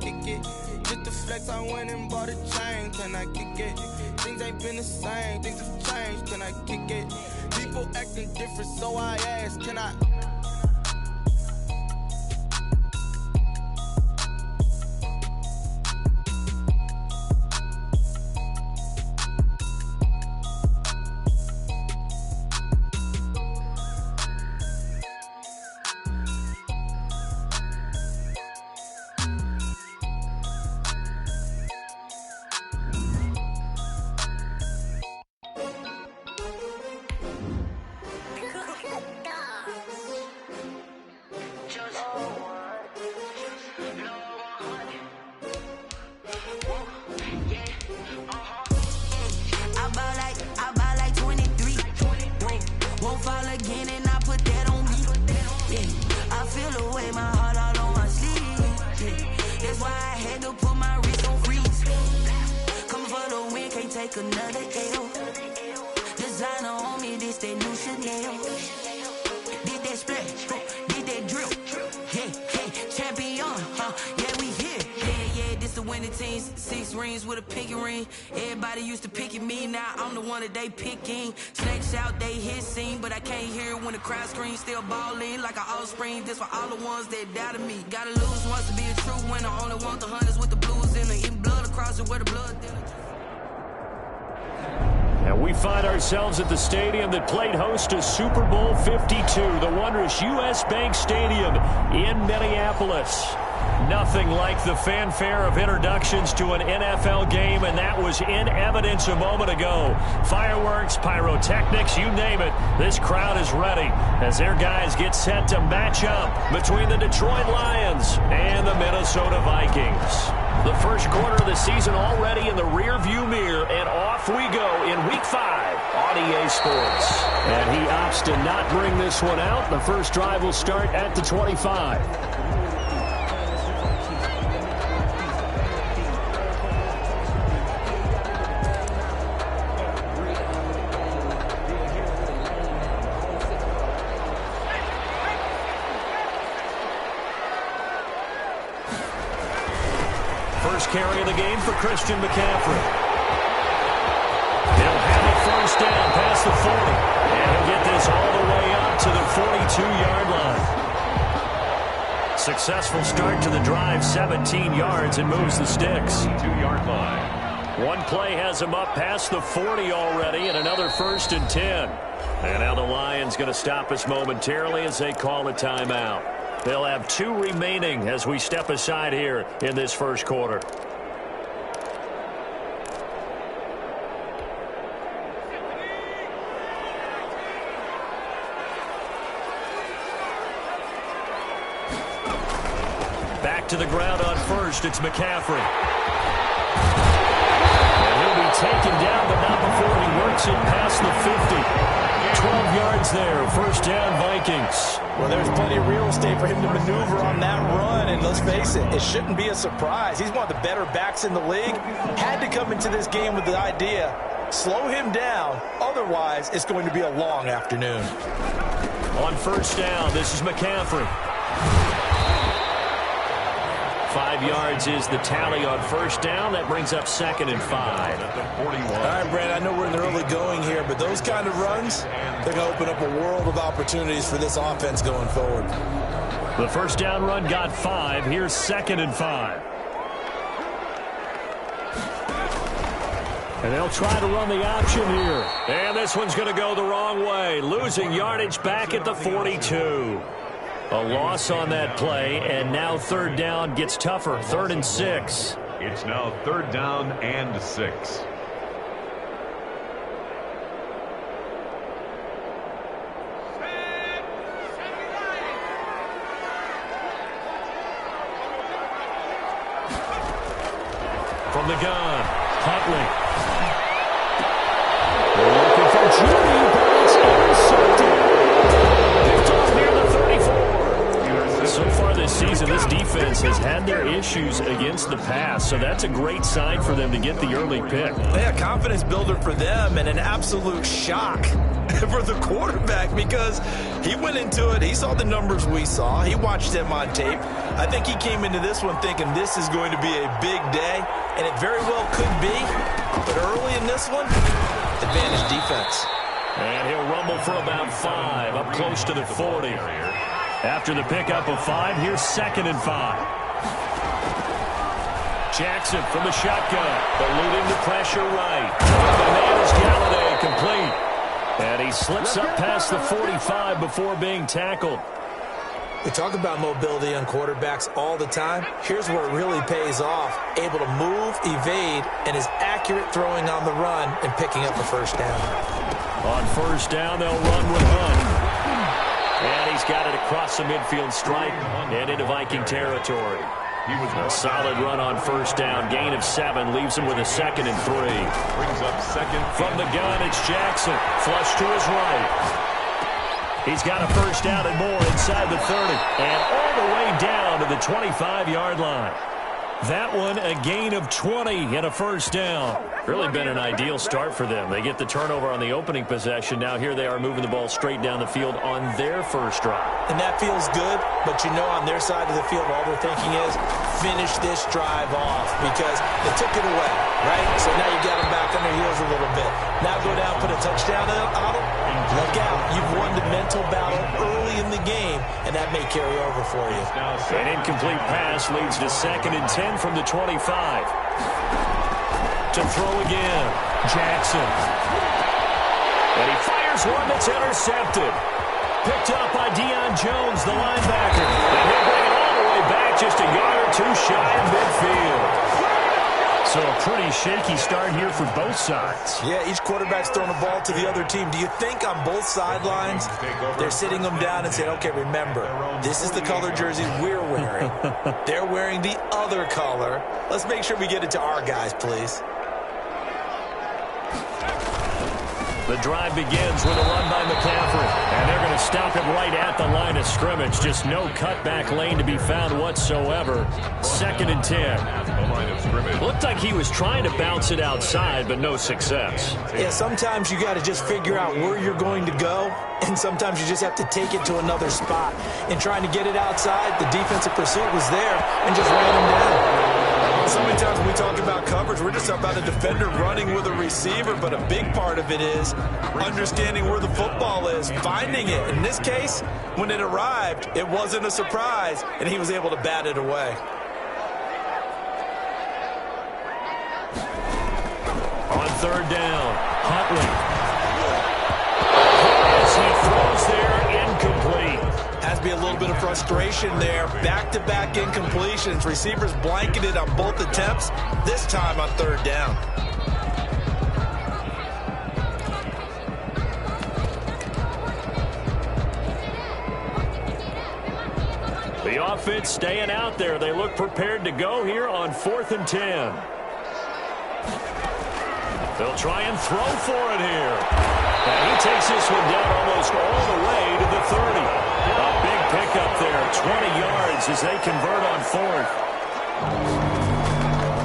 kick it? Just the flex, I went and bought a chain. Can I kick it? Things ain't been the same, things have changed. Can I kick it? People acting different, so I ask, can I? Another L. Designer on me, this that new Chanel. Did that splash, did that drill. Yeah, champion, yeah, we here. Yeah, this the winning team. 6 rings with a pinky ring. Everybody used to pick at me, now I'm the one that they picking. Snakes out, they hit scene, but I can't hear it when the crowd screams. Still balling like an offspring. This for all the ones that doubted me. Gotta lose once to be a true winner. Only want the hunters with the blues in it. Eating blood across it where the blood dinner. And we find ourselves at the stadium that played host to Super Bowl 52, the wondrous U.S. Bank Stadium in Minneapolis. Nothing like the fanfare of introductions to an NFL game, and that was in evidence a moment ago. Fireworks, pyrotechnics, you name it. This crowd is ready as their guys get set to match up between the Detroit Lions and the Minnesota Vikings. The first quarter of the season already in the rearview mirror, and off we go in Week 5 on EA Sports. And he opts to not bring this one out. The first drive will start at the 25. First carry of the game for Christian McCaffrey. He'll have it first down past the 40. And he'll get this all the way up to the 42-yard line. Successful start to the drive, 17 yards, and moves the sticks. 2-yard line. One play has him up past the 40 already, and another 1st and 10. And now the Lions going to stop us momentarily as they call a timeout. They'll have 2 remaining as we step aside here in this first quarter. Back to the ground on first, it's McCaffrey. And he'll be taken down, but not before he works it past the 50. 12 yards there, first down Vikings. Well, there's plenty of real estate for him to maneuver on that run, and let's face it, it shouldn't be a surprise. He's one of the better backs in the league. Had to come into this game with the idea, slow him down, otherwise it's going to be a long afternoon. On first down, this is McCaffrey. 5 yards is the tally on first down. That brings up 2nd and 5. All right, Brad, I know we're in the early going here, but those kind of runs, they're going to open up a world of opportunities for this offense going forward. The first down run got 5. Here's 2nd and 5. And they'll try to run the option here. And this one's going to go the wrong way. Losing yardage back at the 42. A loss on that play, and now 3rd down gets tougher. 3rd and 6. It's now 3rd down and 6. From the gun, Huntley. They're looking for Judy, but it's intercepted. Picked off near the 34. So far this season, this defense has had their issues against the pass, so that's a great sign for them to get the early pick. Yeah, confidence builder for them and an absolute shock for the quarterback because he went into it, he saw the numbers we saw, he watched them on tape. I think he came into this one thinking this is going to be a big day, and it very well could be, but early in this one, advantage defense. And he'll rumble for about 5, up close to the 40. After the pickup of 5, here's 2nd and 5. Jackson from the shotgun, eluding the pressure right. The man is Galladay, complete. And he slips up past the 45 before being tackled. We talk about mobility on quarterbacks all the time. Here's where it really pays off. Able to move, evade, and is accurate throwing on the run and picking up a first down. On first down, they'll run with Hunt. And he's got it across the midfield stripe and into Viking territory. A solid run on first down. Gain of 7 leaves him with a 2nd and 3. Brings up 2nd. From the gun, it's Jackson. Flush to his right. He's got a first down and more inside the 30. And all the way down to the 25-yard line. That one, a gain of 20 and a first down. Really been an ideal start for them. They get the turnover on the opening possession. Now here they are moving the ball straight down the field on their first drive. And that feels good, but you know on their side of the field, all they're thinking is finish this drive off because they took it away, right? So now you got them back on their heels a little bit. Now go down, put a touchdown on them. Look out. You've won the mental battle early in the game, and that may carry over for you. An incomplete pass leads to 2nd and 10 from the 25. To throw again, Jackson. And he fires one that's intercepted. Picked up by Deion Jones, the linebacker. And he'll bring it all the way back just a yard or 2 shy of midfield. So a pretty shaky start here for both sides. Yeah, each quarterback's throwing the ball to the other team. Do you think on both sidelines they're sitting them down and saying, okay, remember, this is the color jersey we're wearing. They're wearing the other color. Let's make sure we get it to our guys, please. The drive begins with a run by McCaffrey. And they're going to stop it right at the line of scrimmage. Just no cutback lane to be found whatsoever. 2nd and 10. Looked like he was trying to bounce it outside, but no success. Yeah, sometimes you got to just figure out where you're going to go, and sometimes you just have to take it to another spot. In trying to get it outside, the defensive pursuit was there and just ran him down. So many times when we talk about coverage, we're just about a defender running with a receiver, but a big part of it is understanding where the football is, finding it. In this case, when it arrived, it wasn't a surprise, and he was able to bat it away. On 3rd down, Huntley. As he throws there, incomplete. Has to be a little bit of frustration there. Back-to-back incompletions. Receivers blanketed on both attempts, this time on 3rd down. The offense staying out there. They look prepared to go here on 4th and 10. They'll try and throw for it here. And he takes this one down almost all the way to the 30. A big pickup there, 20 yards as they convert on 4th.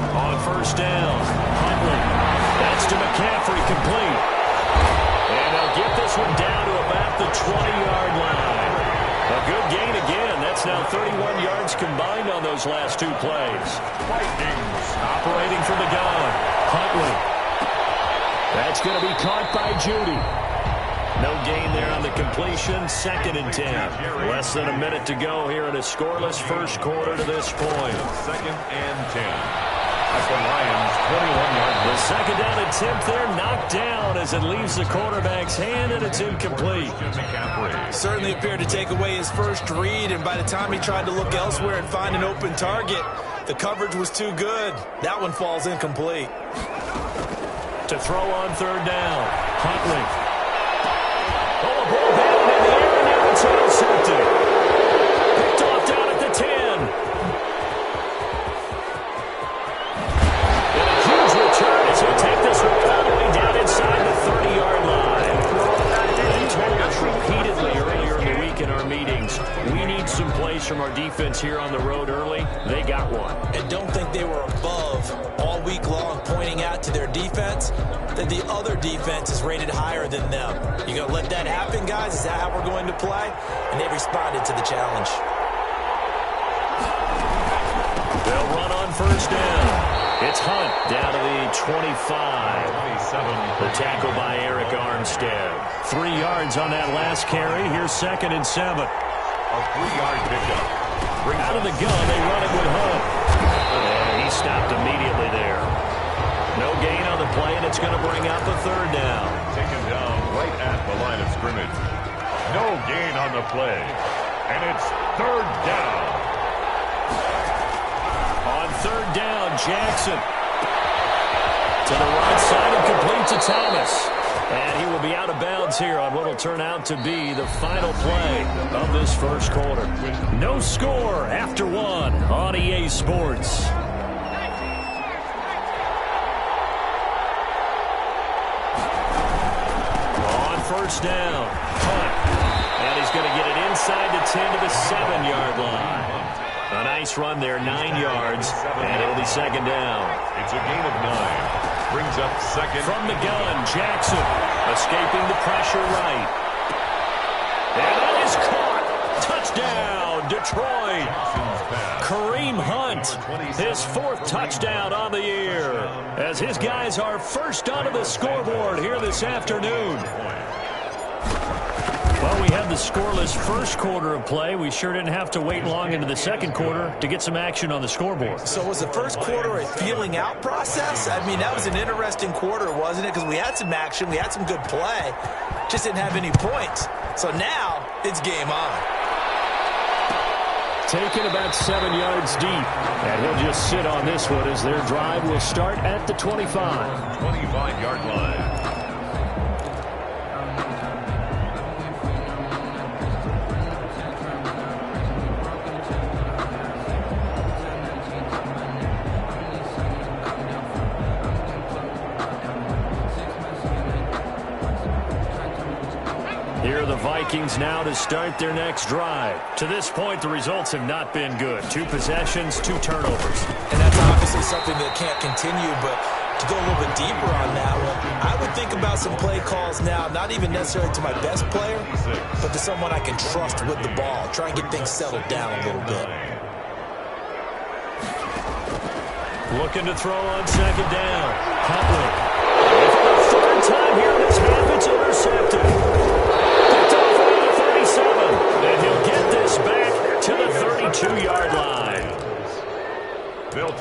On 1st down, Huntley. That's to McCaffrey, complete. And they'll get this one down to about the 20-yard line. A good gain again. That's now 31 yards combined on those last 2 plays. Operating from the gun, Huntley. That's going to be caught by Judy. No gain there on the completion. 2nd and 10. Less than a minute to go here in a scoreless first quarter to this point. 2nd and 10. At the Lions, 21-yard. The 2nd down attempt there knocked down as it leaves the quarterback's hand, and it's incomplete. Certainly appeared to take away his first read, and by the time he tried to look elsewhere and find an open target, the coverage was too good. That one falls incomplete. To throw on 3rd down, Huntley. Oh, a ball batted in the air, and now it's intercepted. Picked off down at the 10. And a huge return as he'll take this one all the way down inside the 30-yard line. They told us repeatedly earlier in the week in our meetings, we need some plays from our defense here on they got one. And don't think they were above all week long pointing out to their defense that the other defense is rated higher than them. You going to let that happen, guys? Is that how we're going to play? And they responded to the challenge. They'll run on first down. It's Hunt down to the 25. The tackle by Eric Armstead. 3 yards on that last carry. Here's 2nd and 7. A 3-yard pickup. Out of the gun, they run it with Hunt. And he stopped immediately there. No gain on the play, and it's going to bring up a 3rd down. Taken down right at the line of scrimmage. No gain on the play. And it's 3rd down. On 3rd down, Jackson to the right side and complete to Thomas. And he will be out of bounds here on what will turn out to be the final play of this first quarter. No score after 1 on EA Sports. On first down, Hunt. And he's going to get it inside the 10 to the 7-yard line. A nice run there, 9 yards, and it'll be 2nd down. It's a gain of 9. Brings up 2nd. From the gun, Jackson escaping the pressure right. And that is caught. Touchdown, Detroit. Kareem Hunt, his 4th touchdown on the year, as his guys are first onto the scoreboard here this afternoon. Well, we had the scoreless first quarter of play. We sure didn't have to wait long into the second quarter to get some action on the scoreboard. So was the first quarter a feeling out process? I mean, that was an interesting quarter, wasn't it? Because we had some action, we had some good play, just didn't have any points. So now it's game on. Taken about 7 yards deep, and he'll just sit on this one as their drive will start at the 25. 25-yard line. Here are the Vikings now to start their next drive. To this point, the results have not been good. 2 possessions, 2 turnovers. And that's obviously something that can't continue, but to go a little bit deeper on that one, I would think about some play calls now, not even necessarily to my best player, but to someone I can trust with the ball. Try and get things settled down a little bit. Looking to throw on 2nd down. Huntley. For the 3rd time here in this half, it's intercepted. And he'll get this back to the 32-yard line.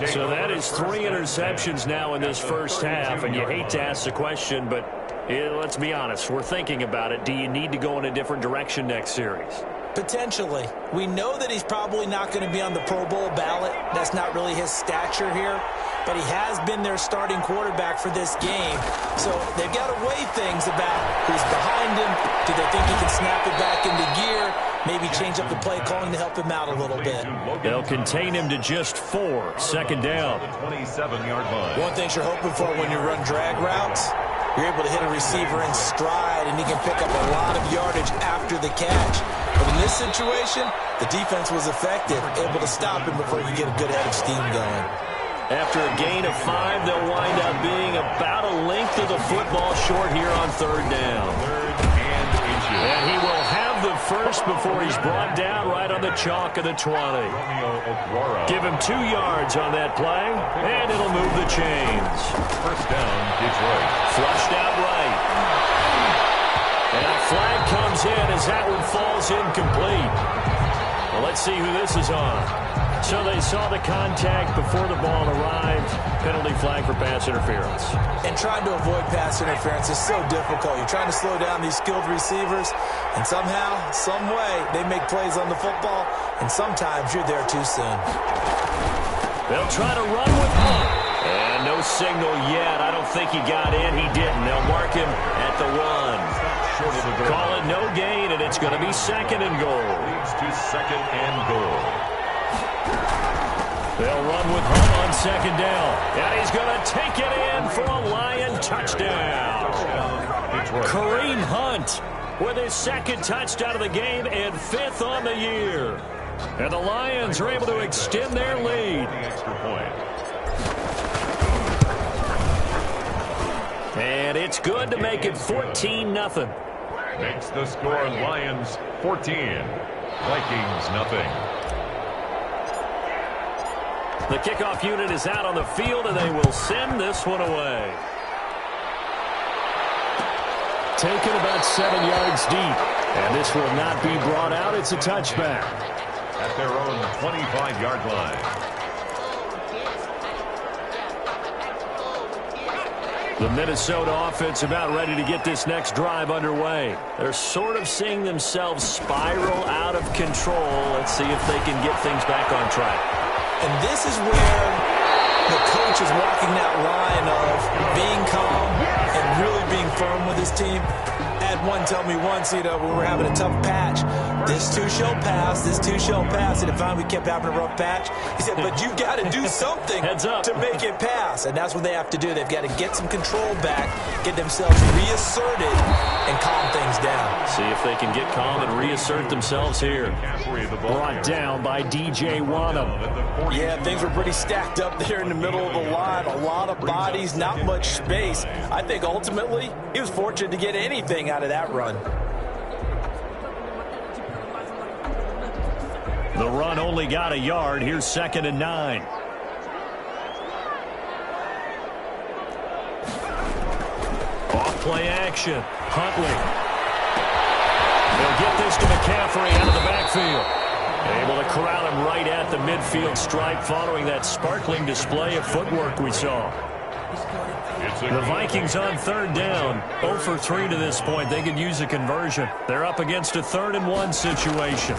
So that is 3 interceptions now in this first half, and you hate to ask the question, but let's be honest, we're thinking about it. Do you need to go in a different direction next series? Potentially. We know that he's probably not going to be on the Pro Bowl ballot. That's not really his stature here. But he has been their starting quarterback for this game. So they've got to weigh things about who's behind him. Do they think he can snap it back into gear? Maybe change up the play calling to help him out a little bit. They'll contain him to just 4. 2nd down. 27-yard line. One thing you're hoping for when you run drag routes, you're able to hit a receiver in stride, and he can pick up a lot of yardage after the catch. But in this situation, the defense was effective, able to stop him before he could get a good head of steam going. After a gain of 5, they'll wind up being about a length of the football short here on 3rd down. 3rd and inches. And he will have the first before he's brought down right on the chalk of the 20. Give him 2 yards on that play, and it'll move the chains. First down, Detroit. Flushed out right. And a flag comes in as that one falls incomplete. Well, let's see who this is on. So they saw the contact before the ball arrived. Penalty flag for pass interference. And trying to avoid pass interference is so difficult. You're trying to slow down these skilled receivers, and somehow, some way, they make plays on the football, and sometimes you're there too soon. They'll try to run with Hunt. And no signal yet. I don't think he got in. He didn't. They'll mark him at the 1. Call it no gain, and it's going to be 2nd and goal. Leads to 2nd and goal. They'll run with Hunt on 2nd down. And he's going to take it in for a Lion touchdown. Kareem Hunt with his 2nd touchdown of the game and 5th on the year. And the Lions are able to extend their lead. Extra point. And it's good to make it 14-0. Makes the score Lions 14. Vikings nothing. The kickoff unit is out on the field, and they will send this one away. Taken about 7 yards deep. And this will not be brought out. It's a touchback. At their own 25-yard line. The Minnesota offense about ready to get this next drive underway. They're sort of seeing themselves spiral out of control. Let's see if they can get things back on track. And this is where the coach is walking that line of being calm and really being firm with his team. Had one tell me once, when we were having a tough patch, this too shall pass, this too shall pass. And if finally we kept having a rough patch, he said, but you've got to do something to make it pass. And that's what they have to do. They've got to get some control back, get themselves reasserted, and calm things down. See if they can get calm and reassert themselves here. Brought down by DJ Wanham. Yeah, things were pretty stacked up there in the middle of the line. A lot of bodies, not much space. I think ultimately he was fortunate to get anything out of that run. The run only got a yard. Here's 2nd and 9. Off-play action. Huntley. They'll get this to McCaffrey out of the backfield. Able to corral him right at the midfield stripe following that sparkling display of footwork we saw. The Vikings on 3rd down. 0 for 3 to this point. They could use a conversion. They're up against a 3rd and 1 situation.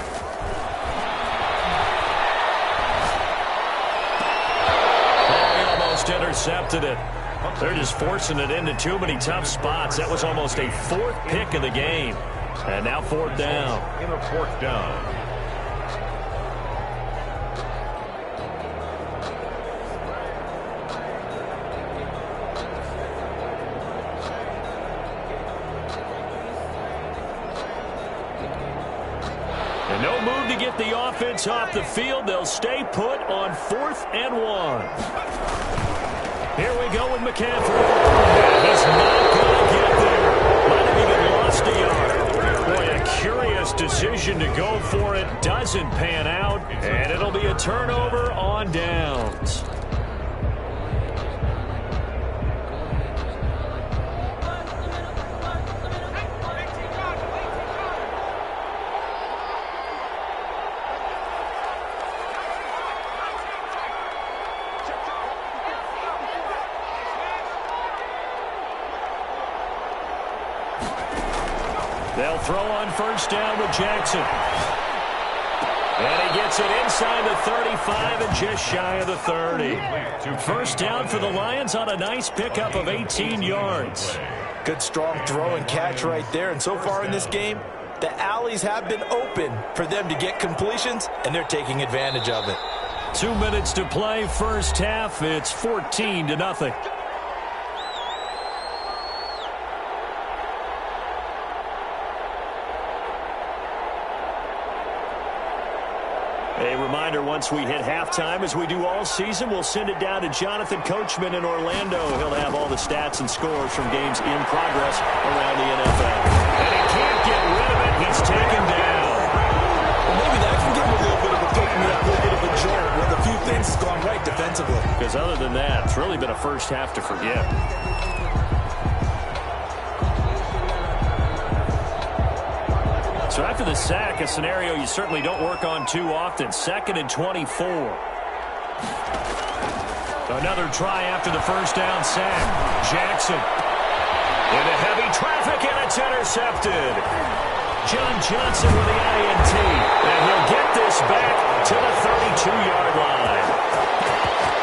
Intercepted it. They're just forcing it into too many tough spots. That was almost a 4th pick of the game. And now 4th down. In a 4th down. And no move to get the offense off the field. They'll stay put on 4th and 1. Here we go with McCaffrey. He's not going to get there. Might have even lost a yard. Boy, a curious decision to go for it. Doesn't pan out, and it'll be a turnover on downs. They'll throw on 1st down with Jackson. And he gets it inside the 35 and just shy of the 30. 1st down for the Lions on a nice pickup of 18 yards. Good strong throw and catch right there. And so far in this game, the alleys have been open for them to get completions, and they're taking advantage of it. 2 minutes to play, 1st half. It's 14-0. A reminder, once we hit halftime, as we do all season, we'll send it down to Jonathan Coachman in Orlando. He'll have all the stats and scores from games in progress around the NFL. And he can't get rid of it. He's taken down. Well, maybe that can give him a little bit of a pick-me-up, a little bit of a jolt with a few things gone right defensively. Because other than that, it's really been a 1st half to forget. So after the sack, a scenario you certainly don't work on too often. 2nd and 24. Another try after the 1st down sack. Jackson into heavy traffic, and it's intercepted. John Johnson with the INT. And he'll get this back to the 32-yard line.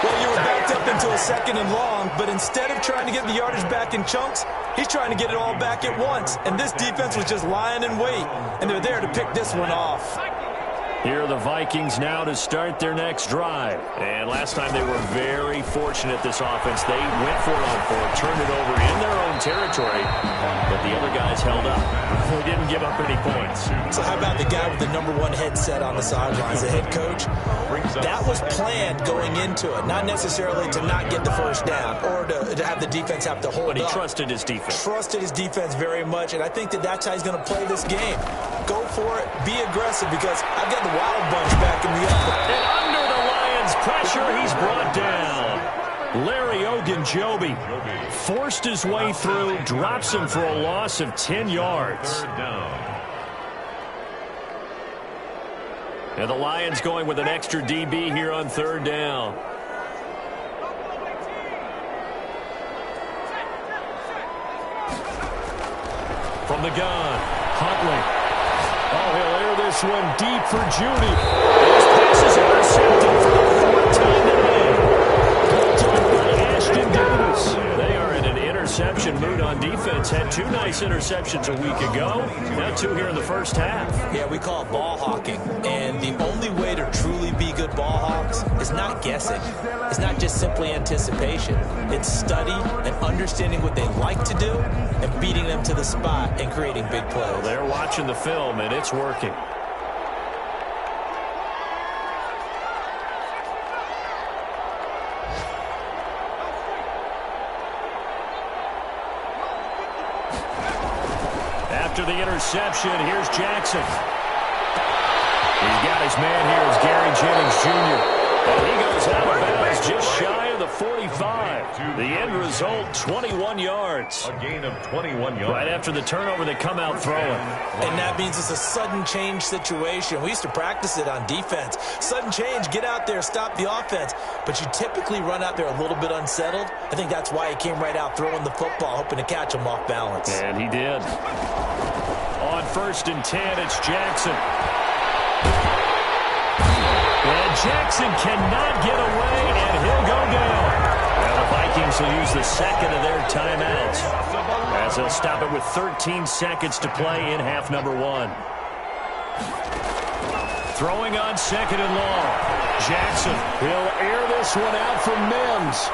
Well, you were backed up into a 2nd and long, but instead of trying to get the yardage back in chunks, he's trying to get it all back at once. And this defense was just lying in wait, and they're there to pick this one off. Here are the Vikings now to start their next drive. And last time they were very fortunate, this offense. They went for it on fourth, turned it over in their own territory, but the other guys held up. They didn't give up any points. So how about the guy with the #1 headset on the sidelines, the head coach? That was planned going into it, not necessarily to not get the first down or to have the defense have to hold up. But he trusted his defense. Trusted his defense very much, and I think that that's how he's going to play this game. Go for it, be aggressive, because I've got the Wild Bunch backing me up. And under the Lions' pressure, he's brought down. Larry Ogunjobi forced his way through, drops him for a loss of 10 yards. Third down. And the Lions going with an extra DB here on third down. From the gun, Huntley. Oh, he'll air this one deep for Judy. His pass is intercepted for the fourth time today. Picked up by Ashton Davis. They are in an interception mood on defense. Had 2 nice interceptions a week ago. Now 2 here in the first half. Yeah, we call it ball hawking. And the only way to truly be good ball hawks is not guessing. It's not just simply anticipation. It's study and understanding what they like to do and beating them to the spot and creating big plays. Well, they're watching the film, and it's working. After the interception, here's Jackson. He's got his man here as Gary Jennings Jr. And he goes out of bounds just shy of the 45. The end result, 21 yards. A gain of 21 yards. Right after the turnover, they come out throwing. And that means it's a sudden change situation. We used to practice it on defense. Sudden change, get out there, stop the offense. But you typically run out there a little bit unsettled. I think that's why he came right out throwing the football, hoping to catch him off balance. And he did. On 1st and 10, it's Jackson. And Jackson cannot get away, and he'll go down. Well, the Vikings will use the second of their timeouts, as they'll stop it with 13 seconds to play in half number 1. Throwing on 2nd and long. Jackson, he'll air this one out for Mims.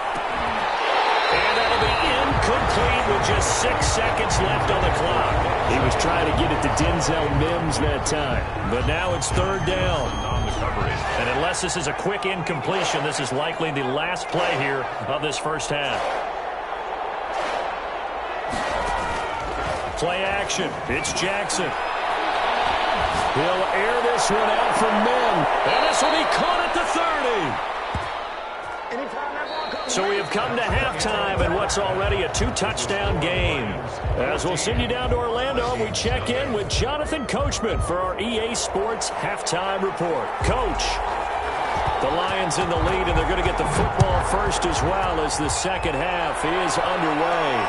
And that'll be incomplete with just 6 seconds left on the clock. He was trying to get it to Denzel Mims that time. But now it's 3rd down. And unless this is a quick incompletion, this is likely the last play here of this first half. Play action. It's Jackson. He'll air this one out for Mims. And this will be caught at the 30. So we have come to halftime in what's already a 2-touchdown game. As we'll send you down to Orlando, we check in with Jonathan Coachman for our EA Sports Halftime Report. Coach, the Lions in the lead, and they're going to get the football first as well as the second half is underway.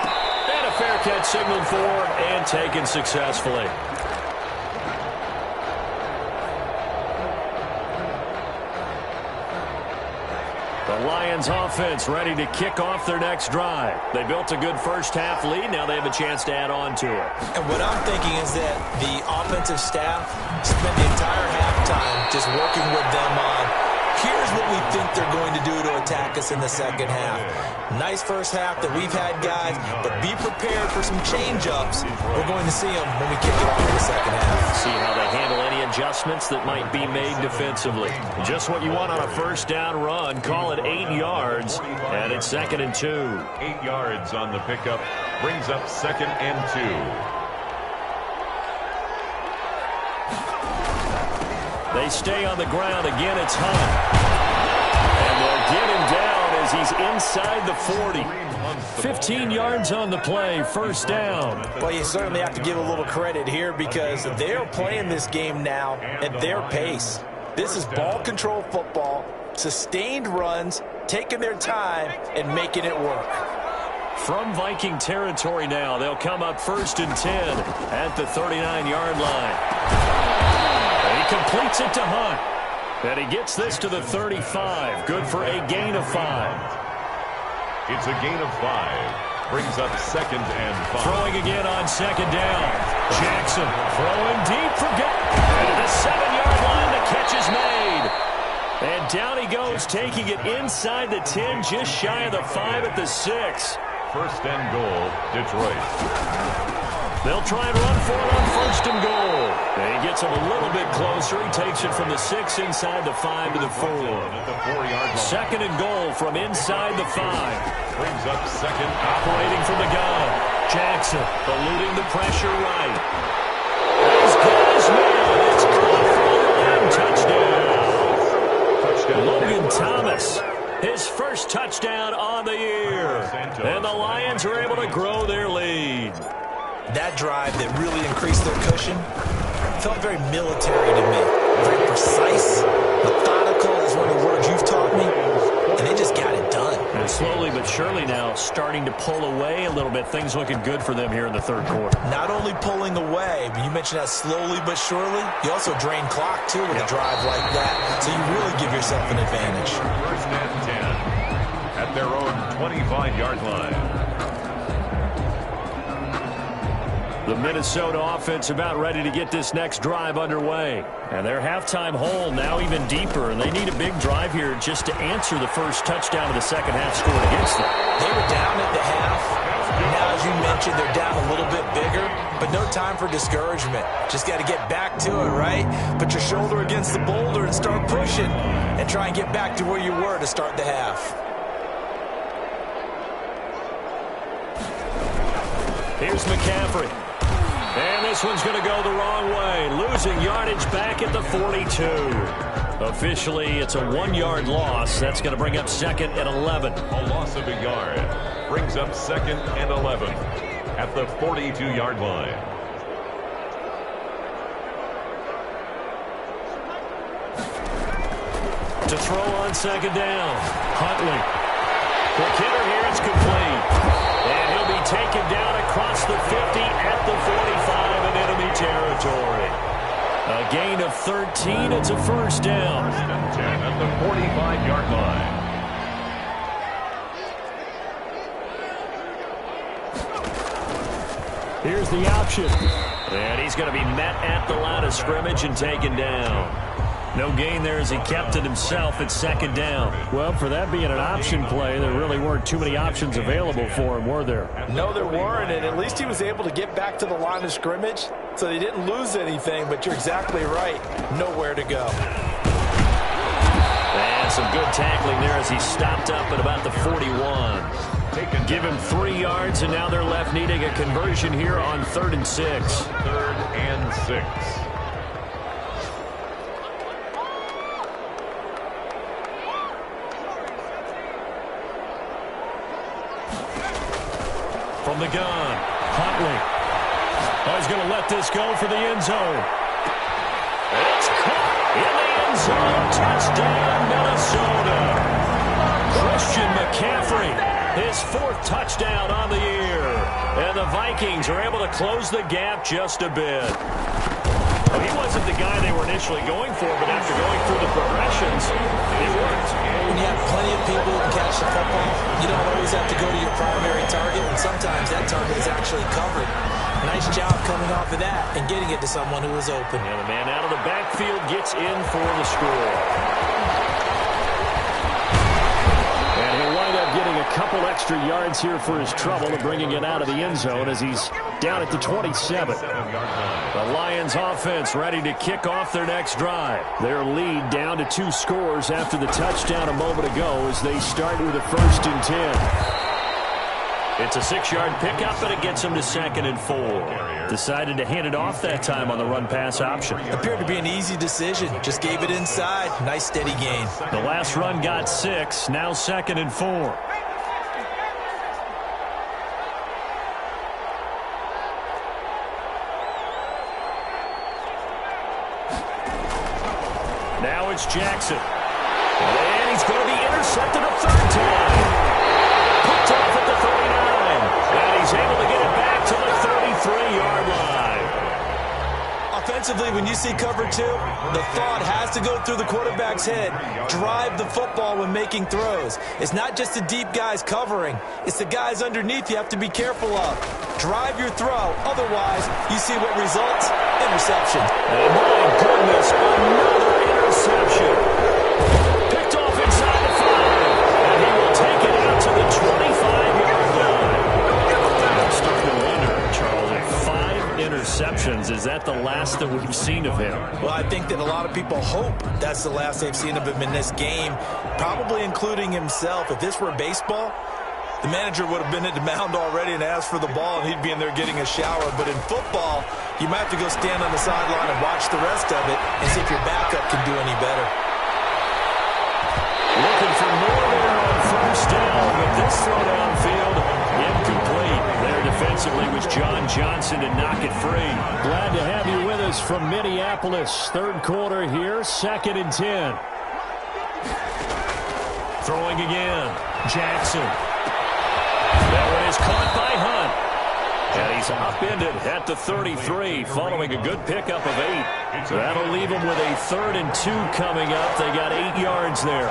And a fair catch signaled for and taken successfully. The Lions offense ready to kick off their next drive. They built a good first half lead. Now they have a chance to add on to it. And what I'm thinking is that the offensive staff spent the entire halftime just working with them on, here's what we think they're going to do to attack us in the second half. Nice first half that we've had, guys, but be prepared for some change-ups. We're going to see them when we kick it off in the second half. See how they handle any adjustments that might be made defensively. Just what you want on a first down run. Call it 8 yards, and it's 2nd and 2. 8 yards on the pickup brings up 2nd and 2. They stay on the ground. Again, it's Hunt. And they'll get him down as he's inside the 40. 15 yards on the play, first down. Well, you certainly have to give a little credit here because they're playing this game now at their pace. This is ball control football, sustained runs, taking their time, and making it work. From Viking territory now, they'll come up 1st and 10 at the 39-yard line. And he completes it to Hunt. And he gets this to the 35. Good for a gain of 5. It's a gain of 5. Brings up 2nd and 5. Throwing again on 2nd down. Jackson throwing deep for and the 7-yard line. The catch is made. And down he goes, taking it inside the 10, just shy of the 5 at the 6. 1st and goal, Detroit. They'll try and run for it on 1st and goal. And he gets him a little bit closer. He takes it from the 6 inside the 5 to the 4. At the 4-yard line. 2nd and goal from inside the 5. Brings up 2nd. Operating from the gun. Jackson eluding the pressure right. He's got his man. It's caught for a touchdown. Logan Thomas, his first touchdown on the year. And the Lions are able to grow their lead. That drive that really increased their cushion felt very military to me. Very precise, methodical is one of the words you've taught me. And they just got it done. And slowly but surely now starting to pull away a little bit. Things looking good for them here in the 3rd quarter. Not only pulling away, but you mentioned that slowly but surely. You also drain clock, too, with a drive like that. So you really give yourself an advantage. 1st and 10 at their own 25-yard line. The Minnesota offense about ready to get this next drive underway. And their halftime hole now even deeper, and they need a big drive here just to answer the first touchdown of the second half scored against them. They were down at the half. Now, as you mentioned, they're down a little bit bigger, but no time for discouragement. Just got to get back to it, right? Put your shoulder against the boulder and start pushing and try and get back to where you were to start the half. Here's McCaffrey. And this one's going to go the wrong way. Losing yardage back at the 42. Officially, it's a 1-yard loss. That's going to bring up 2nd and 11. A loss of a yard. Brings up 2nd and 11 at the 42-yard line. To throw on 2nd down. Huntley. The hitter here is complete. And he'll be taken down across the 50 at the 45 in enemy territory. A gain of 13. It's a 1st down. 1st and 10 at the 45-yard line. Here's the option. And he's going to be met at the line of scrimmage and taken down. No gain there as he kept it himself at 2nd down. Well, for that being an option play, there really weren't too many options available for him, were there? No, there weren't, and at least he was able to get back to the line of scrimmage, so they didn't lose anything, but you're exactly right. Nowhere to go. And some good tackling there as he stopped up at about the 41. Give him 3 yards, and now they're left needing a conversion here on 3rd and 6. 3rd and 6. From the gun, Huntley. Oh, he's going to let this go for the end zone. It's caught in the end zone. Touchdown, Minnesota. Christian McCaffrey, his 4th touchdown on the year. And the Vikings are able to close the gap just a bit. Well, he wasn't the guy they were initially going for, but after going through the progressions, it worked. When you have plenty of people who can catch the football, you don't always have to go to your primary target, and sometimes that target is actually covered. Nice job coming off of that and getting it to someone who was open. And the man out of the backfield gets in for the score. And he'll wind up getting a couple extra yards here for his trouble and bringing it out of the end zone as he's down at the 27. The Lions offense ready to kick off their next drive. Their lead down to 2 scores after the touchdown a moment ago as they start with a 1st and 10. It's a 6-yard pickup, but it gets them to 2nd and 4. Decided to hand it off that time on the run-pass option. Appeared to be an easy decision. Just gave it inside. Nice, steady gain. The last run got 6. Now 2nd and 4. Now it's Jackson. And he's going to be intercepted a 3rd time. Picked off at the 39. And he's able to get it back to the 33-yard line. Defensively, when you see cover 2, the thought has to go through the quarterback's head. Drive the football when making throws. It's not just the deep guys covering. It's the guys underneath you have to be careful of. Drive your throw. Otherwise, you see what results? Interception. And my goodness, another interception. Picked off inside the 5. And he will take it out to the 25-yard line. I'm starting to wonder, Charles, if 5 interceptions, is that the last that we've seen of him? Well, I think that a lot of people hope that's the last they've seen of him in this game, probably including himself. If this were baseball, the manager would have been at the mound already and asked for the ball, and he'd be in there getting a shower. But in football, you might have to go stand on the sideline and watch the rest of it and see if your backup can do any better. Looking for more there on first down, but this throw downfield, incomplete. There defensively was John Johnson to knock it free. Glad to have you with us from Minneapolis. Third quarter here, 2nd and 10. Throwing again, Jackson. That one is caught by Hunt. And he's upended at the 33 following a good pickup of 8. So that'll leave him with a 3rd and 2 coming up. They got 8 yards there.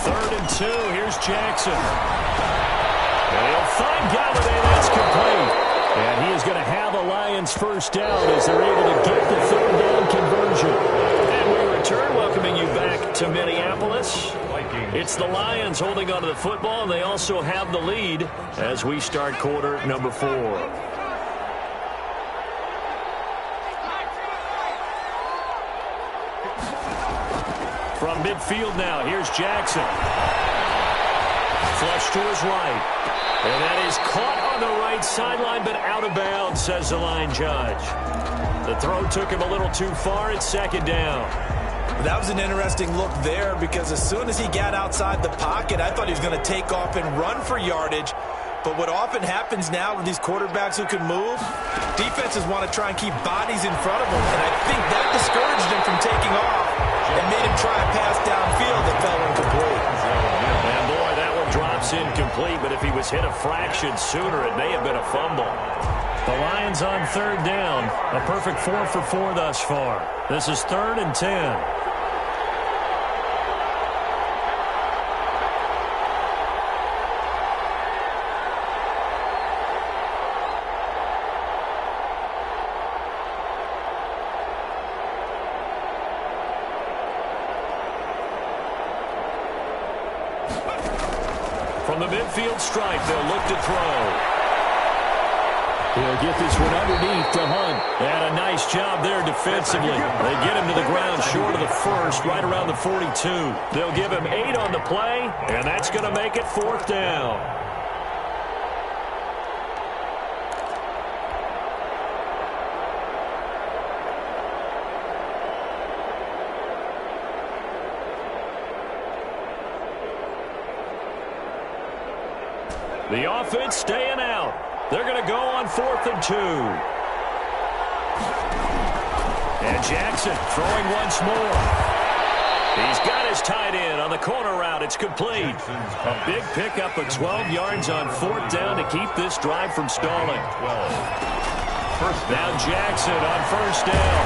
Third and 2. Here's Jackson. And he'll find Galladay. That's complete. And he is going to have a Lions first down as they're able to get the 3rd down conversion. And we return, welcoming you back to Minneapolis. It's the Lions holding onto the football, and they also have the lead as we start quarter number 4. From midfield now, here's Jackson. Flush to his right. And that is caught on the right sideline, but out of bounds, says the line judge. The throw took him a little too far. It's 2nd down. That was an interesting look there because as soon as he got outside the pocket, I thought he was going to take off and run for yardage. But what often happens now with these quarterbacks who can move, defenses want to try and keep bodies in front of them. And I think that discouraged him from taking off and made him try a pass downfield that fell incomplete. And boy, that one drops incomplete, but if he was hit a fraction sooner, it may have been a fumble. The Lions on 3rd down. A perfect 4 for 4 thus far. This is 3rd and 10. From the midfield stripe, they'll look to throw. He'll get this one underneath to Hunt. And a nice job there defensively. They get him to the ground short of the 1st, right around the 42. They'll give him 8 on the play, and that's going to make it 4th down. The offense staying out. They're going to go on 4th and 2. And Jackson throwing once more. He's got his tight end on the corner route. It's complete. A big pickup of 12 yards on 4th down to keep this drive from stalling. Now Jackson on 1st down.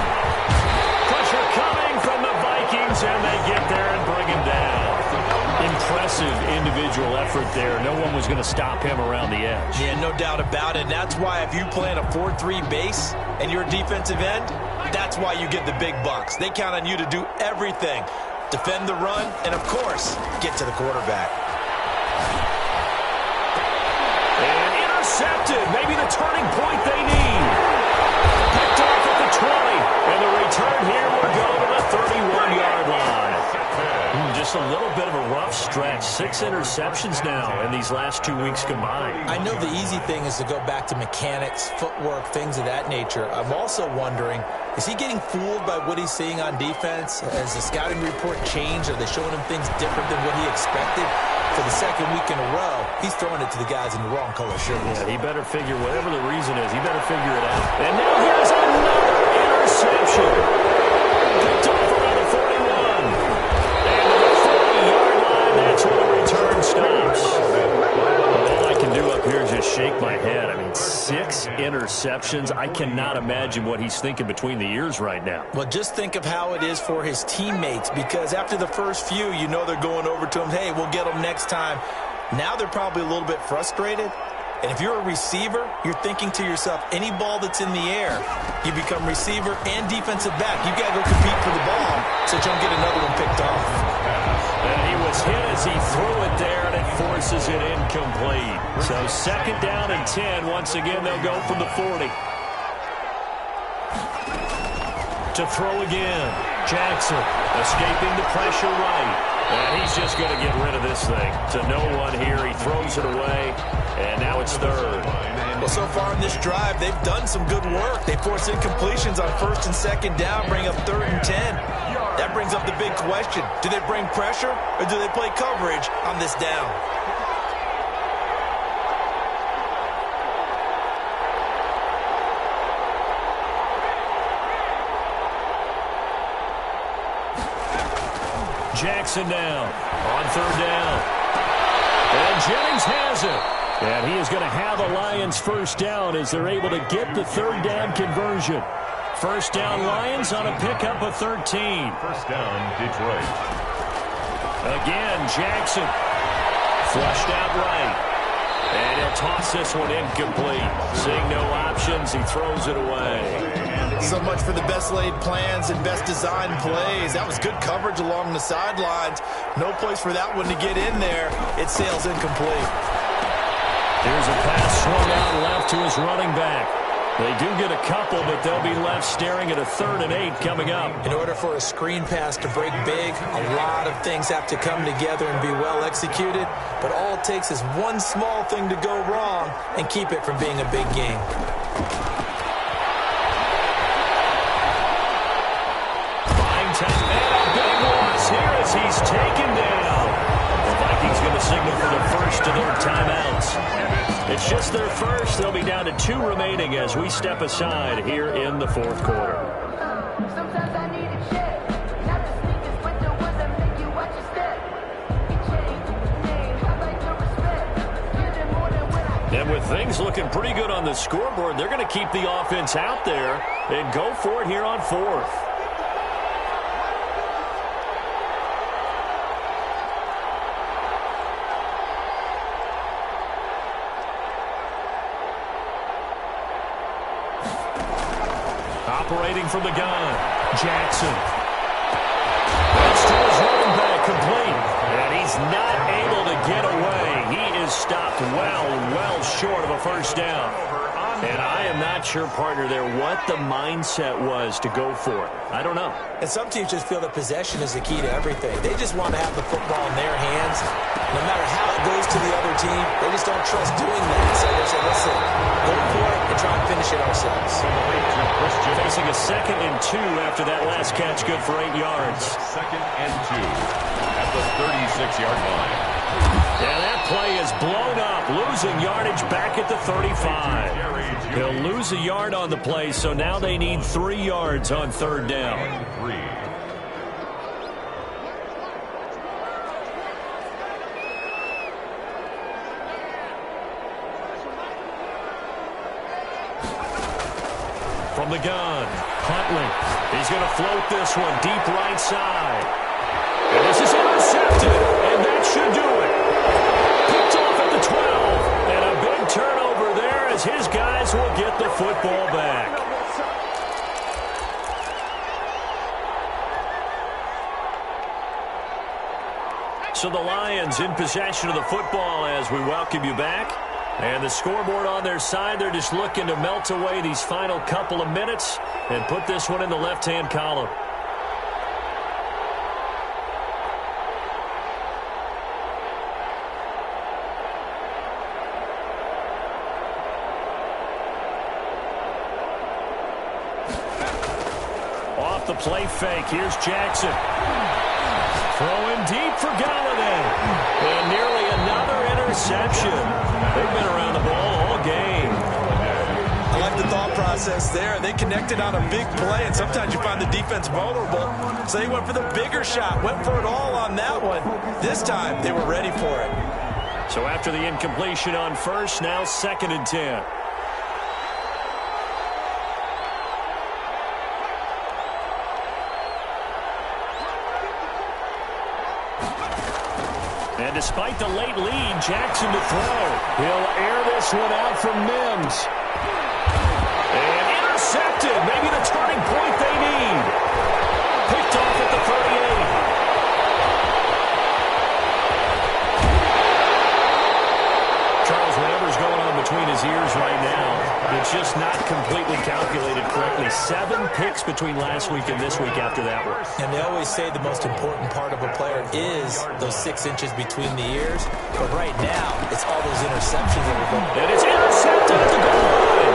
Pressure coming from the Vikings, and they get there and bring him down. Impressive individual effort there. No one was going to stop him around the edge. Yeah, no doubt about it. And that's why if you play in a 4-3 base and you're a defensive end, that's why you get the big bucks. They count on you to do everything. Defend the run and, of course, get to the quarterback. And intercepted. Maybe the turning point they need. Picked off at the 20. And the return here will go to the 31-yard line. Just a little bit of a rough stretch. 6 interceptions now in these last 2 weeks combined. I know the easy thing is to go back to mechanics, footwork, things of that nature. I'm also wondering, is he getting fooled by what he's seeing on defense? Has the scouting report changed? Are they showing him things different than what he expected? For the 2nd week in a row, he's throwing it to the guys in the wrong color shirts. Yeah, he better figure, whatever the reason is, he better figure it out. And now here's another interception. Picked off around the 41. That's where the return stops. All I can do up here is just shake my interceptions. I cannot imagine what he's thinking between the ears right now. Well, just think of how it is for his teammates, because after the first few, you know they're going over to him, hey, we'll get them next time. Now they're probably a little bit frustrated. And if you're a receiver, you're thinking to yourself, any ball that's in the air, you become receiver and defensive back. You've got to go compete for the ball so you don't get another one picked off. And he was hit as he threw it there, and it forces it incomplete. So 2nd down and 10. Once again, they'll go from the 40. To throw again. Jackson escaping the pressure right. And he's just going to get rid of this thing to no one here. He throws it away, and now it's 3rd. Well, so far in this drive, they've done some good work. They force incompletions on 1st and 2nd down, bring up 3rd and 10. That brings up the big question. Do they bring pressure, or do they play coverage on this down? Jackson now on 3rd down. And Jennings has it. And he is going to have a Lions 1st down as they're able to get the 3rd down conversion. 1st down Lions on a pickup of 13. 1st down, Detroit. Again, Jackson flushed out right. And he'll toss this one incomplete. Seeing no options, he throws it away. So much for the best laid plans and best designed plays. That was good coverage along the sidelines. No place for that one to get in there. It sails incomplete. Here's a pass swung out left to his running back. They do get a couple, but they'll be left staring at a 3rd and 8 coming up. In order for a screen pass to break big, a lot of things have to come together and be well executed. But all it takes is one small thing to go wrong and keep it from being a big game. Fine time, and a big loss here as he's taken down. The Vikings going to signal for the 1st of their timeouts. It's just their 1st. They'll be down to 2 remaining as we step aside here in the 4th quarter. Sometimes I need a check. Not the sneakers, but the ones that make you watch your step. You change your name, I like your respect. Get it more than when I... And with things looking pretty good on the scoreboard, they're going to keep the offense out there and go for it here on 4th. Operating from the gun, Jackson. That's to his running back, complete. And he's not able to get away. He is stopped well short of a 1st down. And I am not sure, partner, there what the mindset was to go for it. I don't know. And some teams just feel that possession is the key to everything. They just want to have the football in their hands. No matter how it goes to the other team, they just don't trust doing that. So they say, listen, go for it and try and finish it ourselves. Facing a 2nd and 2 after that last catch, good for 8 yards. 2nd and 2 at the 36-yard line. And that play is blown up, losing yardage back at the 35. He'll lose a yard on the play, so now they need 3 yards on 3rd down. From the gun, Huntley. He's going to float this one deep right side. And this is intercepted, and that should do it. Picked off at the 12, and a big turnover there as his guys will get the football back. So the Lions in possession of the football as we welcome you back. And the scoreboard on their side, they're just looking to melt away these final couple of minutes and put this one in the left-hand column. Off the play fake, here's Jackson. Throwing deep for Galladay. And nearly another interception. They've been around the ball all game. I like the thought process there. They connected on a big play, and sometimes you find the defense vulnerable. So they went for the bigger shot, went for it all on that one. This time, they were ready for it. So after the incompletion on 1st, now 2nd and 10. And despite the late lead, Jackson to throw. He'll air this one out from Mims. And intercepted. Maybe the turning point they need. Picked off at the 38. Charles, whatever's going on between his ears right now, it's just not completely calculated correctly. 7 picks between last week and this week after that one. And they always say the most important part of a player is those 6 inches between the ears. But right now, it's all those interceptions that are going. And it's intercepted at the goal line.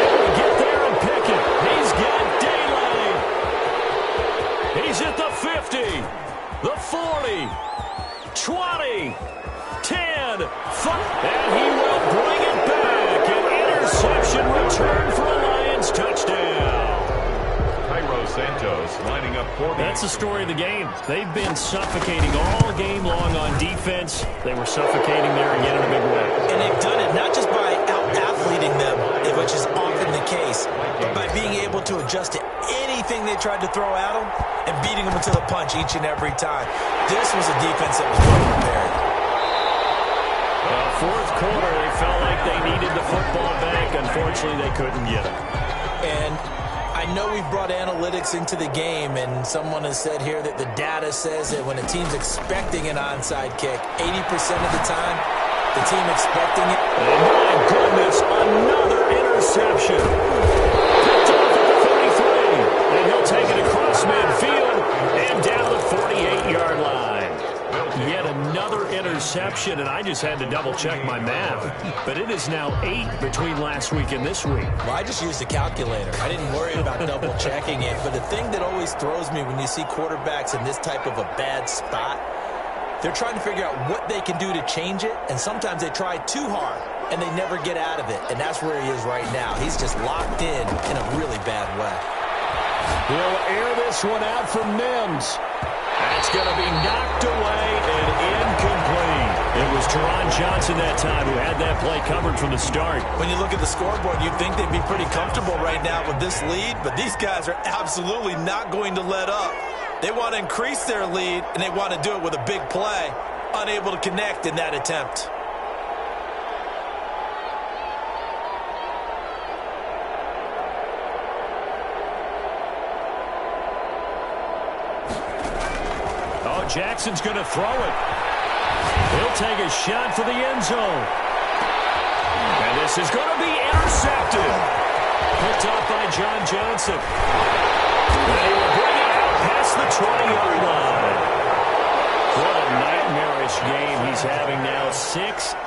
Able to get there and pick it. He's got daylight. He's at the 50, the 40, 20, 10, 5, and he will bring it back. An interception return for a Lions touchdown. Santos lining up for That's the story of the game. They've been suffocating all game long on defense. They were suffocating there again in a big way. And they've done it not just by out-athleting them, which is often the case, but by being able to adjust to anything they tried to throw at them and beating them to the punch each and every time. This was a defense that was well prepared. Well, fourth quarter, they felt like they needed the football back. Unfortunately, they couldn't get it. And I know we've brought analytics into the game, and someone has said here that the data says that when a team's expecting an onside kick, 80% of the time, the team expecting it. Oh, my goodness, another interception. Picked off at the 33, and he'll take it across midfield and down the 48-yard line. Yet another interception, and I just had to double-check my math. But it is now 8 between last week and this week. Well, I just used a calculator. I didn't worry about double-checking it. But the thing that always throws me when you see quarterbacks in this type of a bad spot, they're trying to figure out what they can do to change it, and sometimes they try too hard, and they never get out of it. And that's where he is right now. He's just locked in a really bad way. He'll air this one out from Mims. That's going to be knocked away and incomplete. It was Teron Johnson that time who had that play covered from the start. When you look at the scoreboard, you'd think they'd be pretty comfortable right now with this lead, but these guys are absolutely not going to let up. They want to increase their lead, and they want to do it with a big play. Unable to connect in that attempt. Jackson's going to throw it. He'll take a shot for the end zone. And this is going to be intercepted. Picked off by John Johnson. And he will bring it out past the 20-yard line. What a nightmarish game he's having now. 6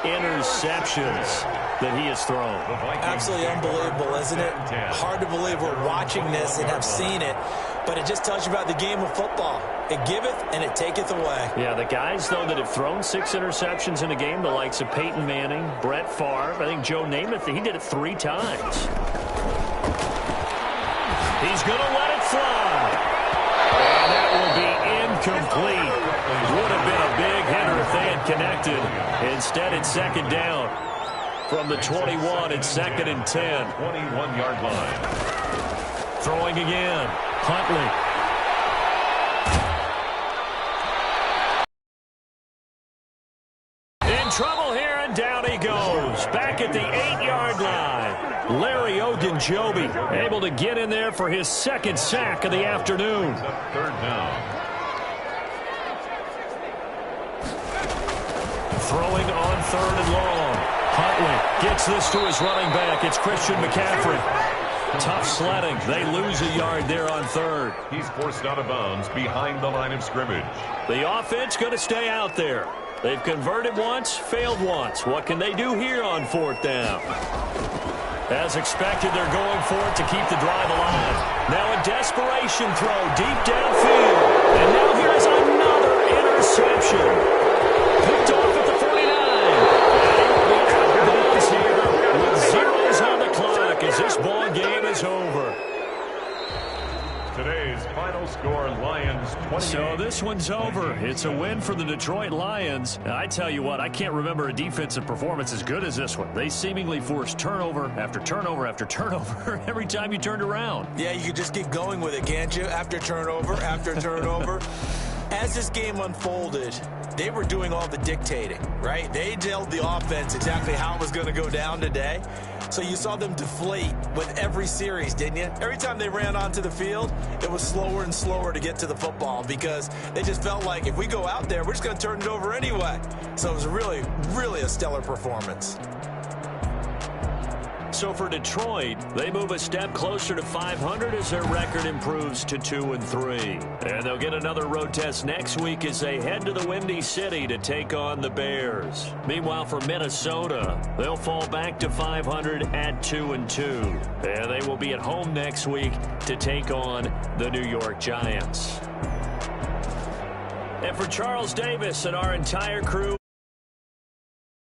interceptions that he has thrown. Absolutely unbelievable, isn't it? Hard to believe we're watching this and have seen it, but it just tells you about the game of football. It giveth and it taketh away. Yeah, the guys, though, that have thrown 6 interceptions in a game, the likes of Peyton Manning, Brett Favre, I think Joe Namath, he did it 3 times. He's going to let it fly. And that will be incomplete. Would have been a big hitter if they had connected. Instead, it's second down. From the 21, it's 2nd and 10. 21-yard line. Throwing again. Huntley. In trouble here, and down he goes. Back at the 8-yard line. Larry Ogunjobi able to get in there for his 2nd sack of the afternoon. 3rd down. Throwing on 3rd and long. Huntley gets this to his running back. It's Christian McCaffrey. Tough sledding. They lose a yard there on 3rd. He's forced out of bounds behind the line of scrimmage. The offense going to stay out there. They've converted once, failed once. What can they do here on 4th down? As expected, they're going for it to keep the drive alive. Now a desperation throw deep downfield. And now here's another interception. Picked off at the 49. Here with zeros on the clock as this ball game is over. Today's final score, Lions 28. So this one's over. It's a win for the Detroit Lions. I tell you what, I can't remember a defensive performance as good as this one. They seemingly forced turnover after turnover after turnover every time you turned around. Yeah, you could just keep going with it, can't you? After turnover, after turnover. As this game unfolded, they were doing all the dictating, right? They told the offense exactly how it was going to go down today. So you saw them deflate with every series, didn't you? Every time they ran onto the field, it was slower and slower to get to the football because they just felt like if we go out there, we're just going to turn it over anyway. So it was really, really a stellar performance. So for Detroit, they move a step closer to 500 as their record improves to 2-3. And they'll get another road test next week as they head to the Windy City to take on the Bears. Meanwhile, for Minnesota, they'll fall back to 500 at 2-2. And they will be at home next week to take on the New York Giants. And for Charles Davis and our entire crew